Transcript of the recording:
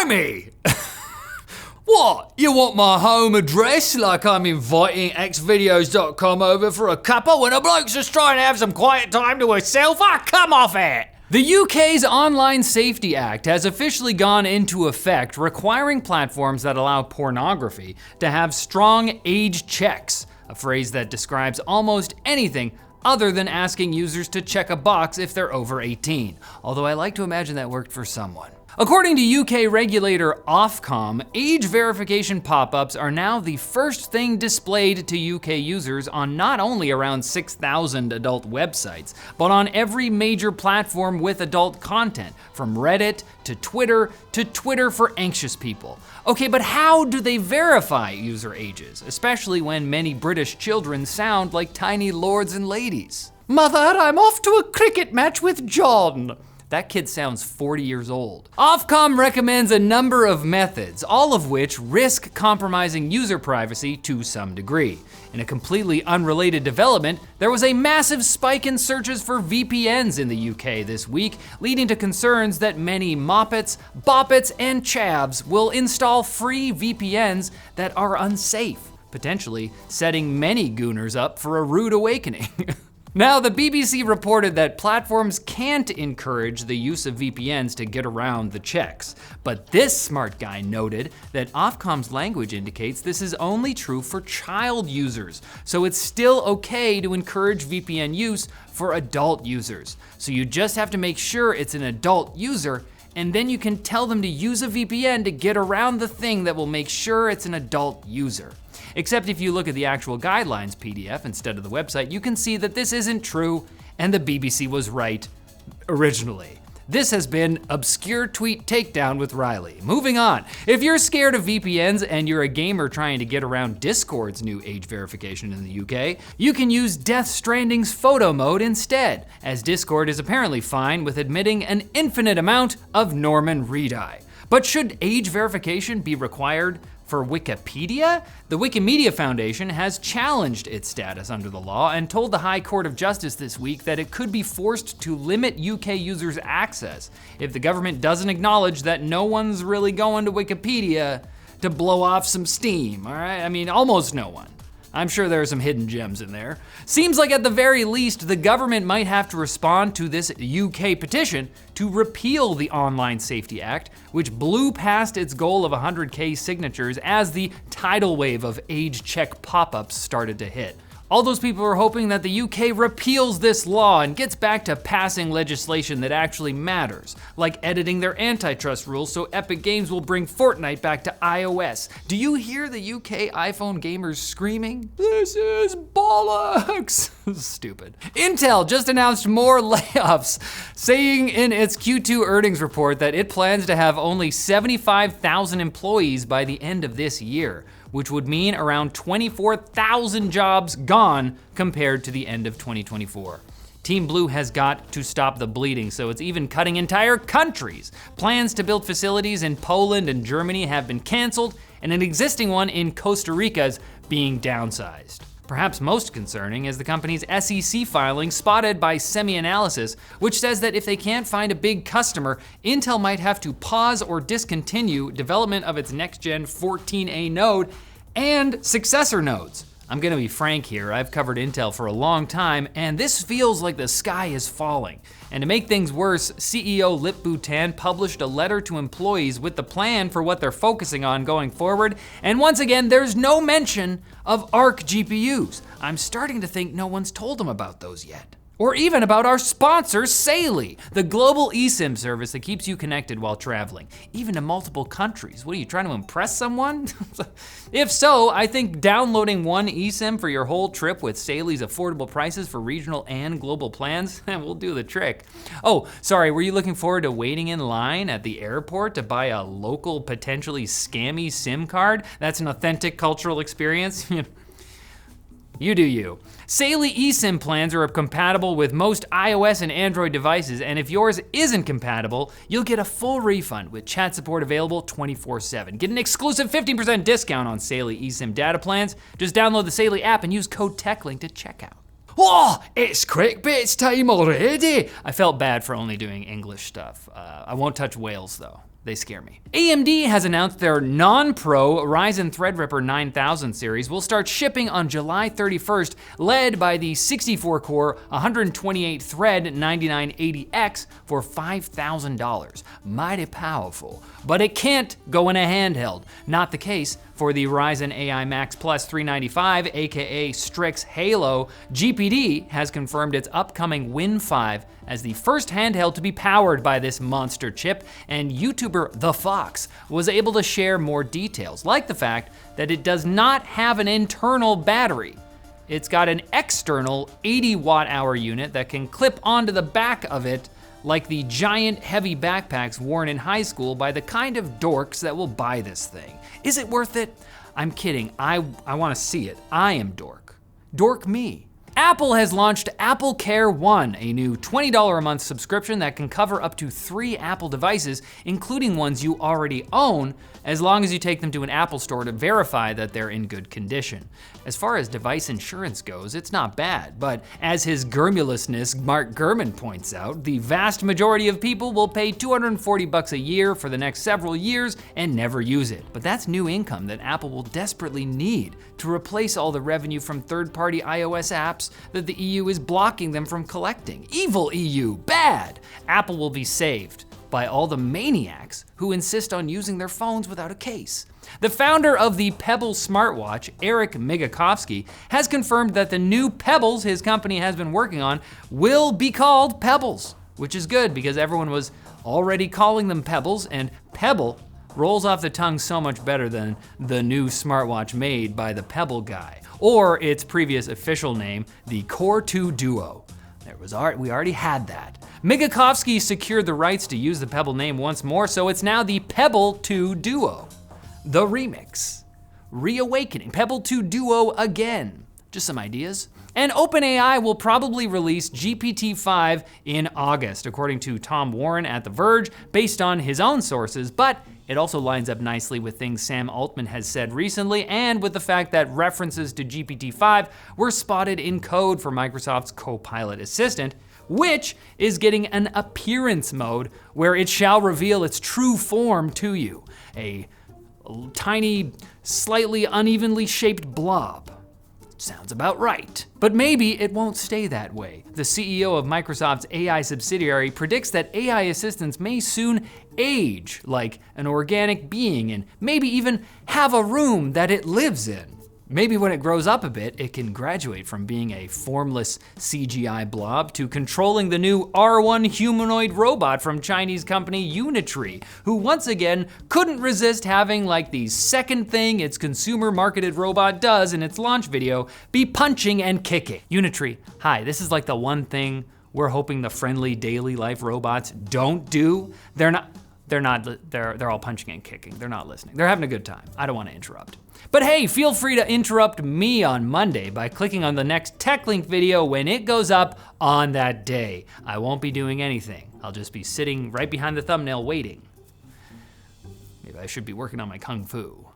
Blimey! What? You want my home address like I'm inviting xvideos.com over for a cuppa when a bloke's just trying to have some quiet time to himself? Come off it! The UK's Online Safety Act has officially gone into effect, requiring platforms that allow pornography to have strong age checks, a phrase that describes almost anything other than asking users to check a box if they're over 18, although I like to imagine that worked for someone. According to UK regulator Ofcom, age verification pop-ups are now the first thing displayed to UK users on not only around 6,000 adult websites, but on every major platform with adult content, from Reddit to Twitter for anxious people. Okay, but how do they verify user ages, especially when many British children sound like tiny lords and ladies? Mother, I'm off to a cricket match with John. That kid sounds 40 years old. Ofcom recommends a number of methods, all of which risk compromising user privacy to some degree. In a completely unrelated development, there was a massive spike in searches for VPNs in the UK this week, leading to concerns that many moppets, boppets, and chavs will install free VPNs that are unsafe, potentially setting many gooners up for a rude awakening. Now, the BBC reported that platforms can't encourage the use of VPNs to get around the checks. But this smart guy noted that Ofcom's language indicates this is only true for child users. So it's still okay to encourage VPN use for adult users. So you just have to make sure it's an adult user, and then you can tell them to use a VPN to get around the thing that will make sure it's an adult user. Except if you look at the actual guidelines PDF instead of the website, you can see that this isn't true, and the BBC was right originally. This has been Obscure Tweet Takedown with Riley. Moving on. If you're scared of VPNs and you're a gamer trying to get around Discord's new age verification in the UK, you can use Death Stranding's photo mode instead, as Discord is apparently fine with admitting an infinite amount of Norman Reed-eye. But should age verification be required for Wikipedia? The Wikimedia Foundation has challenged its status under the law and told the High Court of Justice this week that it could be forced to limit UK users' access if the government doesn't acknowledge that no one's really going to Wikipedia to blow off some steam, all right? I mean, almost no one. I'm sure there are some hidden gems in there. Seems like at the very least, the government might have to respond to this UK petition to repeal the Online Safety Act, which blew past its goal of 100K signatures as the tidal wave of age check pop-ups started to hit. All those people are hoping that the UK repeals this law and gets back to passing legislation that actually matters, like editing their antitrust rules so Epic Games will bring Fortnite back to iOS. Do you hear the UK iPhone gamers screaming? This is bollocks! Stupid. Intel just announced more layoffs, saying in its Q2 earnings report that it plans to have only 75,000 employees by the end of this year, which would mean around 24,000 jobs gone compared to the end of 2024. Team Blue has got to stop the bleeding, so it's even cutting entire countries. Plans to build facilities in Poland and Germany have been canceled, and an existing one in Costa Rica is being downsized. Perhaps most concerning is the company's SEC filing spotted by SemiAnalysis, which says that if they can't find a big customer, Intel might have to pause or discontinue development of its next-gen 14A node and successor nodes. I'm gonna be frank here, I've covered Intel for a long time, and this feels like the sky is falling. And to make things worse, CEO Lip-Bu Tan published a letter to employees with the plan for what they're focusing on going forward, and once again, there's no mention of ARC GPUs. I'm starting to think no one's told them about those yet. Or even about our sponsor, Saily, the global eSIM service that keeps you connected while traveling, even to multiple countries. What are you trying to impress someone? If so, I think downloading one eSIM for your whole trip with Saily's affordable prices for regional and global plans will do the trick. Oh, sorry, were you looking forward to waiting in line at the airport to buy a local, potentially scammy SIM card? That's an authentic cultural experience. You do you. Saily eSIM plans are compatible with most iOS and Android devices, and if yours isn't compatible, you'll get a full refund with chat support available 24/7. Get an exclusive 15% discount on Saily eSIM data plans. Just download the Saily app and use code TechLink to checkout. Oh, it's cricket's time already. I felt bad for only doing English stuff. I won't touch Wales though. They scare me. AMD has announced their non-pro Ryzen Threadripper 9000 series will start shipping on July 31st, led by the 64-core, 128-thread 9980X for $5,000. Mighty powerful, but it can't go in a handheld. Not the case for the Ryzen AI Max Plus 395, aka Strix Halo. GPD has confirmed its upcoming Win 5 as the first handheld to be powered by this monster chip, and YouTuber The Fox was able to share more details, like the fact that it does not have an internal battery. It's got an external 80 watt-hour unit that can clip onto the back of it like the giant heavy backpacks worn in high school by the kind of dorks that will buy this thing. Is it worth it? I'm kidding, I wanna see it. I am dork. Dork me. Apple has launched AppleCare One, a new $20 a month subscription that can cover up to 3 Apple devices, including ones you already own, as long as you take them to an Apple store to verify that they're in good condition. As far as device insurance goes, it's not bad, but as his Gurmulousness Mark Gurman points out, the vast majority of people will pay $240 a year for the next several years and never use it. But that's new income that Apple will desperately need to replace all the revenue from third-party iOS apps that the EU is blocking them from collecting. Evil EU, bad! Apple will be saved by all the maniacs who insist on using their phones without a case. The founder of the Pebbles smartwatch, Eric Migakovsky, has confirmed that the new Pebbles his company has been working on will be called Pebbles, which is good because everyone was already calling them Pebbles, and Pebble rolls off the tongue so much better than the new smartwatch made by the Pebble guy, or its previous official name, the Core 2 Duo. We already had that. Migakovsky secured the rights to use the Pebble name once more, so it's now the Pebble 2 Duo. The remix. Reawakening. Pebble 2 Duo again. Just some ideas. And OpenAI will probably release GPT-5 in August, according to Tom Warren at The Verge, based on his own sources, but it also lines up nicely with things Sam Altman has said recently, and with the fact that references to GPT-5 were spotted in code for Microsoft's Copilot assistant, which is getting an appearance mode where it shall reveal its true form to you. A tiny, slightly unevenly shaped blob. Sounds about right. But maybe it won't stay that way. The CEO of Microsoft's AI subsidiary predicts that AI assistants may soon age like an organic being and maybe even have a room that it lives in. Maybe when it grows up a bit, it can graduate from being a formless CGI blob to controlling the new R1 humanoid robot from Chinese company Unitree, who once again couldn't resist having like the second thing its consumer marketed robot does in its launch video, be punching and kicking. Unitree, hi, this is like the one thing we're hoping the friendly daily life robots don't do. They're all punching and kicking. They're not listening. They're having a good time. I don't want to interrupt. But hey, feel free to interrupt me on Monday by clicking on the next TechLink video when it goes up on that day. I won't be doing anything. I'll just be sitting right behind the thumbnail waiting. Maybe I should be working on my kung fu.